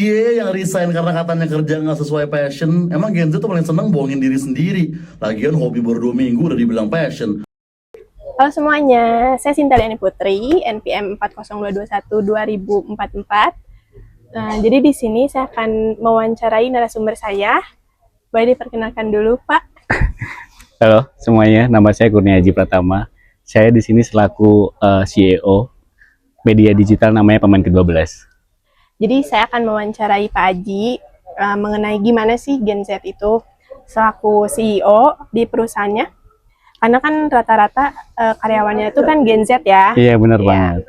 Cie yang resign karena katanya kerja nggak sesuai passion. Emang Gen Z tuh paling seneng bohongin diri sendiri. Lagian hobi baru 2 minggu udah dibilang passion. Halo semuanya, saya Sintaliani Putri, NPM 40221-2044. Jadi di sini saya akan mewawancarai narasumber saya. Boleh diperkenalkan dulu, Pak? Halo semuanya, nama saya Kurnia Haji Pratama. Saya di sini selaku CEO media digital namanya Pemain ke-12. Jadi saya akan mewawancarai Pak Aji mengenai gimana sih Gen Z itu selaku CEO di perusahaannya. Karena kan rata-rata karyawannya itu kan Gen Z ya. Iya benar banget.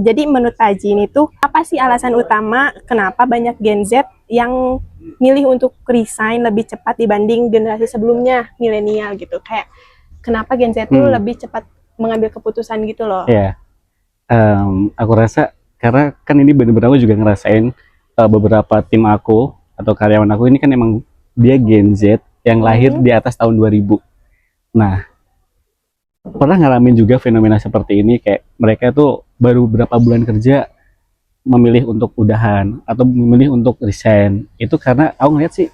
Jadi menurut Pak Aji ini tuh apa sih alasan utama kenapa banyak Gen Z yang milih untuk resign lebih cepat dibanding generasi sebelumnya, milenial gitu. Kayak kenapa Gen Z tuh lebih cepat mengambil keputusan gitu loh. Iya, aku rasa karena kan ini benar-benar aku juga ngerasain beberapa tim aku atau karyawan aku ini kan emang dia Gen Z yang lahir di atas tahun 2000. Nah, pernah ngalamin juga fenomena seperti ini, kayak mereka tuh baru berapa bulan kerja memilih untuk udahan atau memilih untuk resign. Itu karena aku ngeliat sih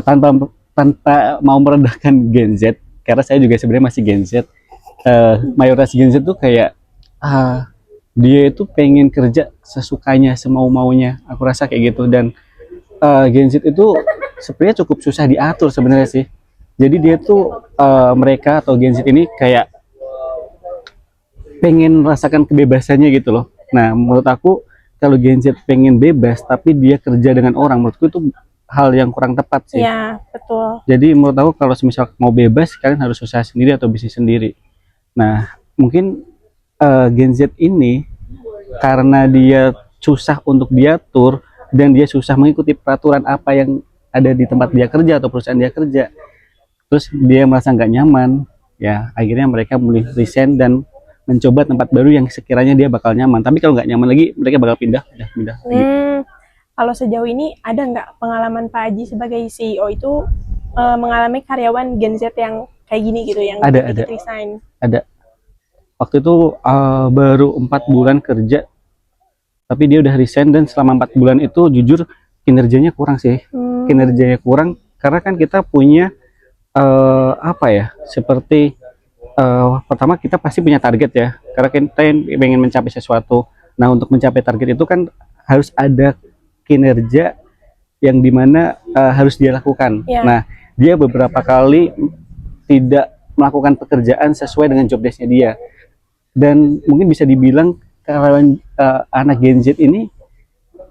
tanpa tanpa mau merendahkan Gen Z, karena saya juga sebenarnya masih Gen Z. Mayoritas Gen Z tuh kayak dia itu pengen kerja sesukanya, semau-maunya. Aku rasa kayak gitu. Dan Gen Z itu sebenarnya cukup susah diatur sebenarnya sih. Jadi dia tuh mereka atau Gen Z ini kayak pengen merasakan kebebasannya gitu loh. Nah, menurut aku kalau Gen Z pengen bebas tapi dia kerja dengan orang, menurutku itu hal yang kurang tepat sih. Iya, betul. Jadi menurut aku kalau misal mau bebas, kalian harus usaha sendiri atau bisnis sendiri. Nah, mungkin Gen Z ini karena dia susah untuk diatur dan dia susah mengikuti peraturan apa yang ada di tempat dia kerja atau perusahaan dia kerja, terus dia merasa nggak nyaman, ya akhirnya mereka memilih resign dan mencoba tempat baru yang sekiranya dia bakal nyaman. Tapi kalau nggak nyaman lagi, mereka bakal pindah lagi. Kalau sejauh ini ada nggak pengalaman Pak Haji sebagai CEO itu mengalami karyawan Gen Z yang kayak gini gitu, yang Ada. resign? Ada. Waktu itu baru 4 bulan kerja, tapi dia udah resign, dan selama 4 bulan itu jujur kinerjanya kurang sih. Kinerjanya kurang karena kan kita punya apa ya, seperti pertama kita pasti punya target ya, karena kita pengen mencapai sesuatu. Nah, untuk mencapai target itu kan harus ada kinerja yang dimana harus dia lakukan. Yeah. Nah, dia beberapa kali tidak melakukan pekerjaan sesuai dengan job desk-nya dia, dan mungkin bisa dibilang karyawan anak Gen Z ini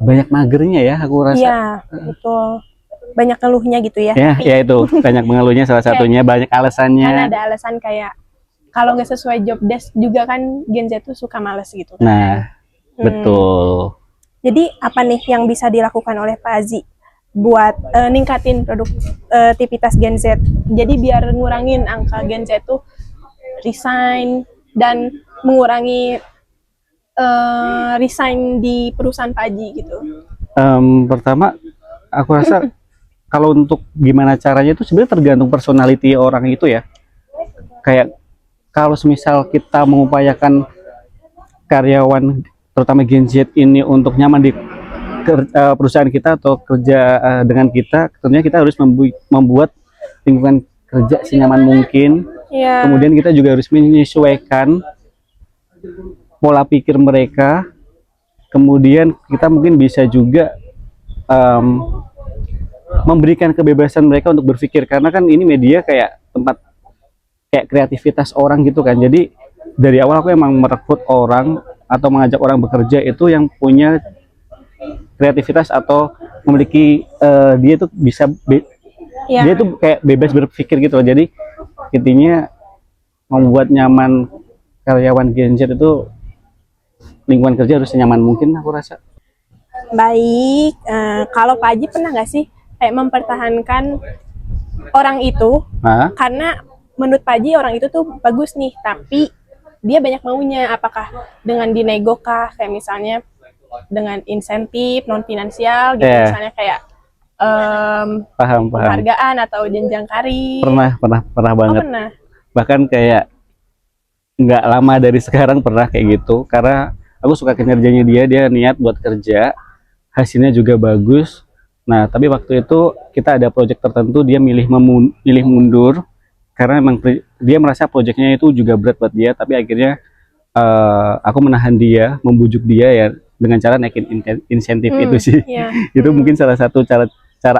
banyak magernya ya, aku rasa. Iya, betul. Banyak keluhnya gitu ya. Ya itu banyak mengeluhnya, salah satunya banyak alasannya. Kan ada alasan kayak kalau nggak sesuai job desk juga kan Gen Z tuh suka males gitu kan. Nah, betul. Jadi apa nih yang bisa dilakukan oleh Pak Azi buat ningkatin produktivitas Gen Z? Jadi biar ngurangin angka Gen Z tuh resign dan mengurangi resign di perusahaan Pak Aji gitu. Pertama, aku rasa kalau untuk gimana caranya itu sebenarnya tergantung personality orang itu ya. Kayak kalau semisal kita mengupayakan karyawan terutama Gen Z ini untuk nyaman di perusahaan kita atau kerja dengan kita, tentunya kita harus membuat lingkungan kerja senyaman mungkin. Yeah. Kemudian kita juga harus menyesuaikan pola pikir mereka. Kemudian kita mungkin bisa juga memberikan kebebasan mereka untuk berpikir, karena kan ini media kayak tempat kayak kreativitas orang gitu kan. Jadi dari awal aku emang merekrut orang atau mengajak orang bekerja itu yang punya kreativitas atau memiliki dia tuh bisa dia tuh kayak bebas berpikir gitu loh. Jadi intinya membuat nyaman karyawan Gen Z itu, lingkungan kerja harus senyaman mungkin, aku rasa. Baik, kalau Pak Haji pernah nggak sih kayak mempertahankan orang itu karena menurut Pak Haji orang itu tuh bagus nih, tapi dia banyak maunya, apakah dengan dinego kah, kayak misalnya dengan insentif non finansial gitu, misalnya kayak paham penghargaan atau jenjang karir? Pernah banget. Pernah. Bahkan kayak nggak lama dari sekarang pernah kayak gitu, karena aku suka kinerjanya dia niat buat kerja, hasilnya juga bagus. Nah, tapi waktu itu kita ada project tertentu, dia milih mundur karena memang dia merasa projectnya itu juga berat buat dia. Tapi akhirnya aku menahan dia, membujuk dia ya dengan cara naikin insentif itu sih. Yeah. Itu mungkin salah satu cara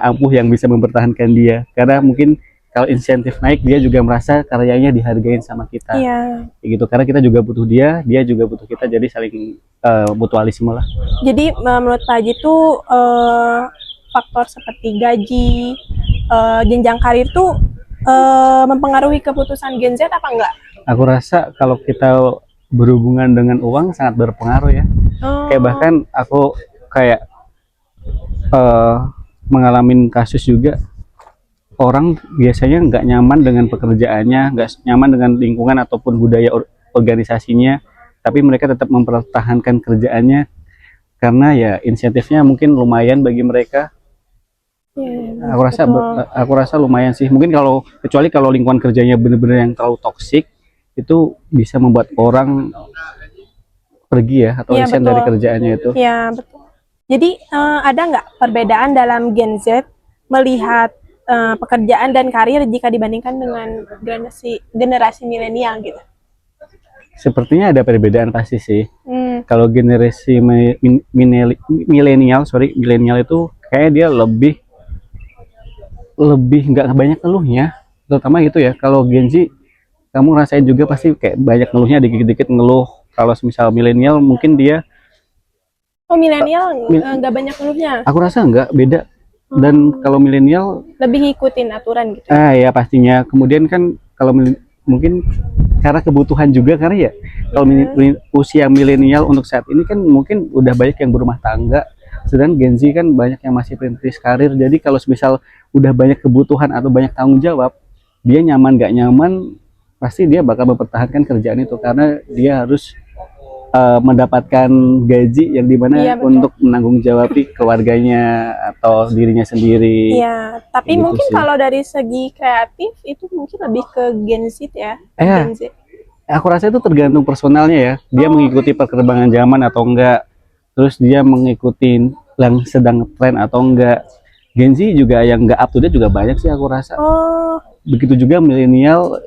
ampuh yang bisa mempertahankan dia. Karena mungkin kalau insentif naik, dia juga merasa karyanya dihargain sama kita. Yeah. Gitu. Karena kita juga butuh dia juga butuh kita, jadi saling mutualisme lah. Jadi menurut Pak Haji itu faktor seperti gaji, jenjang karir tuh mempengaruhi keputusan Gen Z apa enggak? Aku rasa kalau kita berhubungan dengan uang sangat berpengaruh ya. Kayak bahkan aku kayak mengalami kasus juga, orang biasanya nggak nyaman dengan pekerjaannya, nggak nyaman dengan lingkungan ataupun budaya organisasinya, tapi mereka tetap mempertahankan kerjaannya karena ya insentifnya mungkin lumayan bagi mereka. Aku rasa lumayan sih. Mungkin kecuali kalau lingkungan kerjanya benar-benar yang terlalu toksik, itu bisa membuat orang pergi ya atau resign dari kerjaannya itu. Iya betul. Jadi ada nggak perbedaan dalam Gen Z melihat pekerjaan dan karir jika dibandingkan dengan generasi milenial gitu? Sepertinya ada perbedaan pasti sih. Kalau generasi milenial itu kayak dia lebih nggak banyak ngeluhnya, terutama gitu ya. Kalau Gen Z kamu rasain juga pasti kayak banyak ngeluhnya, dikit-dikit ngeluh. Kalau misal milenial mungkin dia milenial nggak banyak ngeluhnya. Aku rasa nggak, beda. Dan kalau milenial lebih ngikutin aturan gitu. Ya pastinya. Kemudian kan kalau mungkin karena kebutuhan juga, karena ya kalau usia milenial untuk saat ini kan mungkin udah banyak yang berumah tangga, sedangkan Gen Z kan banyak yang masih perintis karir. Jadi kalau misal udah banyak kebutuhan atau banyak tanggung jawab, dia nyaman nggak nyaman pasti dia bakal mempertahankan kerjaan itu karena dia harus mendapatkan gaji yang dimana untuk menanggung jawabi keluarganya atau dirinya sendiri. Iya, tapi gitu mungkin sih. Kalau dari segi kreatif itu mungkin lebih ke Gen Z ya. Gen Z. Aku rasa itu tergantung personalnya ya. Dia mengikuti perkembangan zaman atau enggak. Terus dia mengikuti yang sedang tren atau enggak. Gen Z juga yang enggak up to date juga banyak sih aku rasa. Begitu juga milenial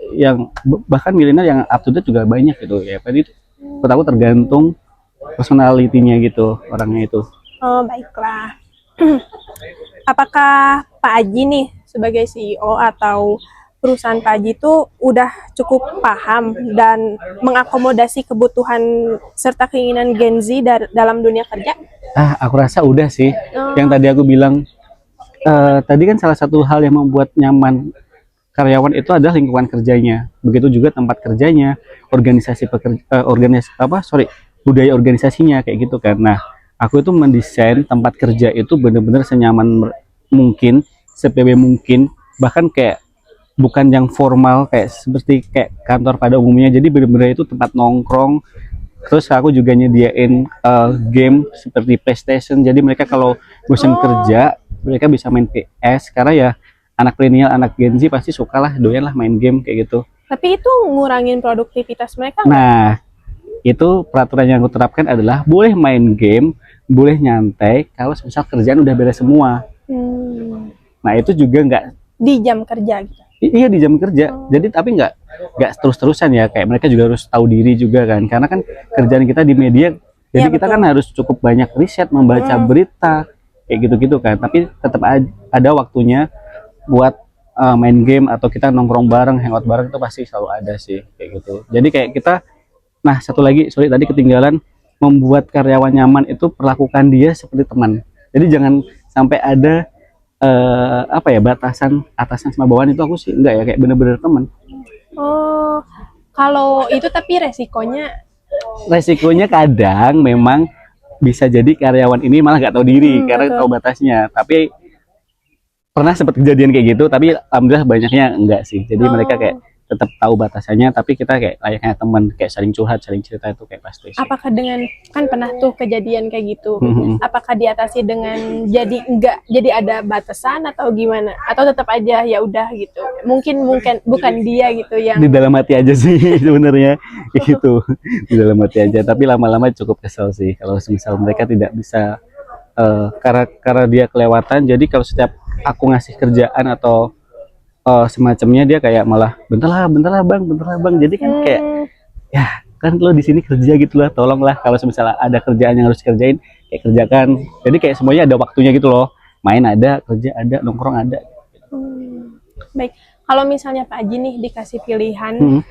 bahkan milenial yang up to date juga banyak gitu ya. Jadi menurut aku tergantung personalitinya gitu, orangnya itu. Oh baiklah. Apakah Pak Haji nih sebagai CEO atau perusahaan Pak Haji itu udah cukup paham dan mengakomodasi kebutuhan serta keinginan Gen Z dalam dunia kerja? Aku rasa udah sih. Yang tadi aku bilang tadi kan salah satu hal yang membuat nyaman karyawan itu adalah lingkungan kerjanya, begitu juga tempat kerjanya, budaya organisasinya kayak gitu kan. Nah, aku itu mendesain tempat kerja itu benar-benar senyaman mungkin, se-PW mungkin, bahkan kayak bukan yang formal kayak seperti kayak kantor pada umumnya. Jadi benar-benar itu tempat nongkrong. Terus aku juga nyediain game seperti PlayStation. Jadi mereka kalau bosan kerja, mereka bisa main PS karena ya anak milenial, anak Gen Z pasti suka lah, doyan lah main game kayak gitu. Tapi itu ngurangin produktivitas mereka. Nah, itu peraturan yang aku terapkan adalah boleh main game, boleh nyantai kalau misal kerjaan udah beres semua. Nah, itu juga nggak di jam kerja gitu. Iya, di jam kerja. Jadi tapi nggak terus-terusan ya, kayak mereka juga harus tahu diri juga kan. Karena kan kerjaan kita di media, jadi kita kan harus cukup banyak riset, membaca berita kayak gitu-gitu kan. Tapi tetap ada waktunya buat main game atau kita nongkrong bareng, hangout bareng, itu pasti selalu ada sih kayak gitu. Jadi kayak kita, nah satu lagi, sorry tadi ketinggalan, membuat karyawan nyaman itu perlakukan dia seperti teman. Jadi jangan sampai ada batasan atasan sama bawahan, itu aku sih enggak ya, kayak bener-bener teman. Kalau itu tapi resikonya kadang memang bisa jadi karyawan ini malah nggak tahu diri karena tahu batasnya. Tapi pernah sempat kejadian kayak gitu, tapi alhamdulillah banyaknya enggak sih. Jadi mereka kayak tetap tahu batasannya, tapi kita kayak layaknya teman, kayak saling curhat, saling cerita, itu kayak pasti sih. Apakah kan pernah tuh kejadian kayak gitu, apakah diatasi dengan jadi ada batasan atau gimana, atau tetap aja ya udah gitu, mungkin bukan dia gitu yang di dalam hati aja sih sebenarnya gitu, di dalam hati aja, tapi lama-lama cukup kesel sih kalau misal mereka tidak bisa karena dia kelewatan, jadi kalau setiap aku ngasih kerjaan atau semacamnya, dia kayak malah bentar lah bang, jadi kan kayak ya kan lo di sini kerja gitu lah, tolonglah kalau misalnya ada kerjaan yang harus kerjain kayak kerjakan, jadi kayak semuanya ada waktunya gitu loh, main ada, kerja ada, nongkrong ada. Baik, kalau misalnya Pak Haji nih dikasih pilihan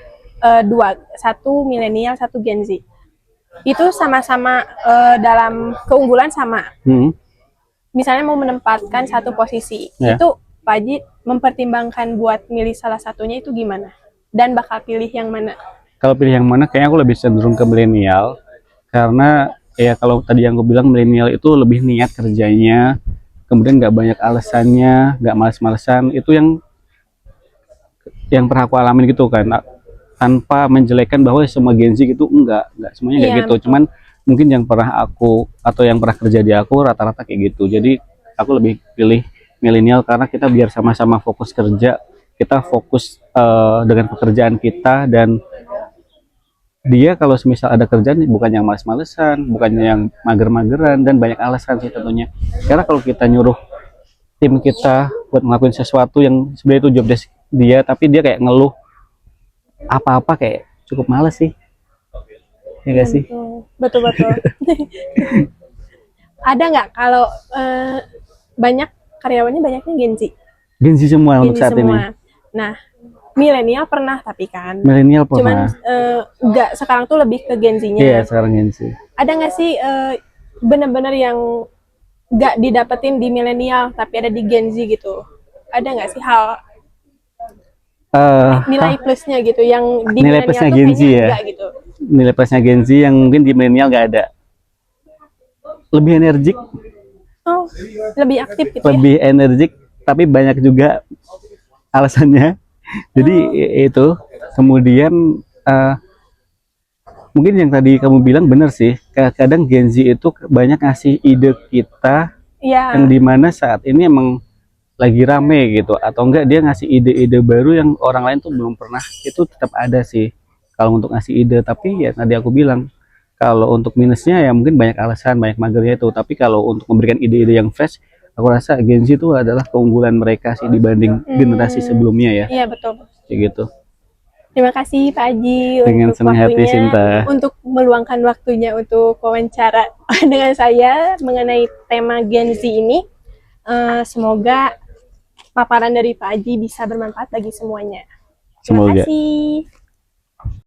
satu milenial, satu Gen Z, itu sama-sama dalam keunggulan sama. Misalnya mau menempatkan satu posisi, itu Pak Haji mempertimbangkan buat milih salah satunya itu gimana? Dan bakal pilih yang mana? Kalau pilih yang mana, kayaknya aku lebih cenderung ke milenial, karena ya kalau tadi yang aku bilang milenial itu lebih niat kerjanya, kemudian nggak banyak alasannya, nggak males-malesan, itu yang pernah aku alamin gitu kan, tanpa menjelekkan bahwa semua Gen Z gitu, enggak semuanya kayak gitu, cuman mungkin yang pernah aku atau yang pernah kerja di aku rata-rata kayak gitu, jadi aku lebih pilih milenial karena kita biar sama-sama fokus kerja, kita fokus dengan pekerjaan kita, dan dia kalau misal ada kerjaan bukan yang males-malesan, bukan yang mager-mageran, dan banyak alasan sih tentunya. Karena kalau kita nyuruh tim kita buat ngelakuin sesuatu yang sebenarnya itu job desk dia, tapi dia kayak ngeluh apa-apa, kayak cukup males sih. Ya nggak sih? Betul. Ada nggak kalau banyak karyawannya banyaknya Gen Z? Gen Z semua untuk saat ini. Nah, milenial pernah tapi kan. Milenial pernah. Cuman nggak, sekarang tuh lebih ke Gen Z-nya. Iya, sekarang Gen Z. Ada nggak sih bener-bener yang nggak didapetin di milenial tapi ada di Gen Z gitu? Ada nggak sih hal nilai plusnya gitu yang di nilai plusnya Gen Z ya? Gitu. Nilai plusnya Gen Z yang mungkin di milenial nggak ada. Lebih energik. Oh, lebih aktif gitu lebih ya? Energik, tapi banyak juga alasannya. Jadi itu kemudian mungkin yang tadi kamu bilang benar sih, kadang Gen Z itu banyak ngasih ide kita yang dimana saat ini emang lagi rame gitu, atau enggak dia ngasih ide-ide baru yang orang lain tuh belum pernah, itu tetap ada sih kalau untuk ngasih ide. Tapi ya tadi aku bilang, kalau untuk minusnya ya mungkin banyak alasan, banyak magernya itu. Tapi kalau untuk memberikan ide-ide yang fresh, aku rasa Gen Z itu adalah keunggulan mereka sih dibanding generasi sebelumnya ya. Iya betul. Kayak gitu. Terima kasih Pak Haji dengan untuk waktunya, untuk meluangkan waktunya untuk wawancara dengan saya mengenai tema Gen Z ini. Semoga paparan dari Pak Haji bisa bermanfaat bagi semuanya. Terima kasih.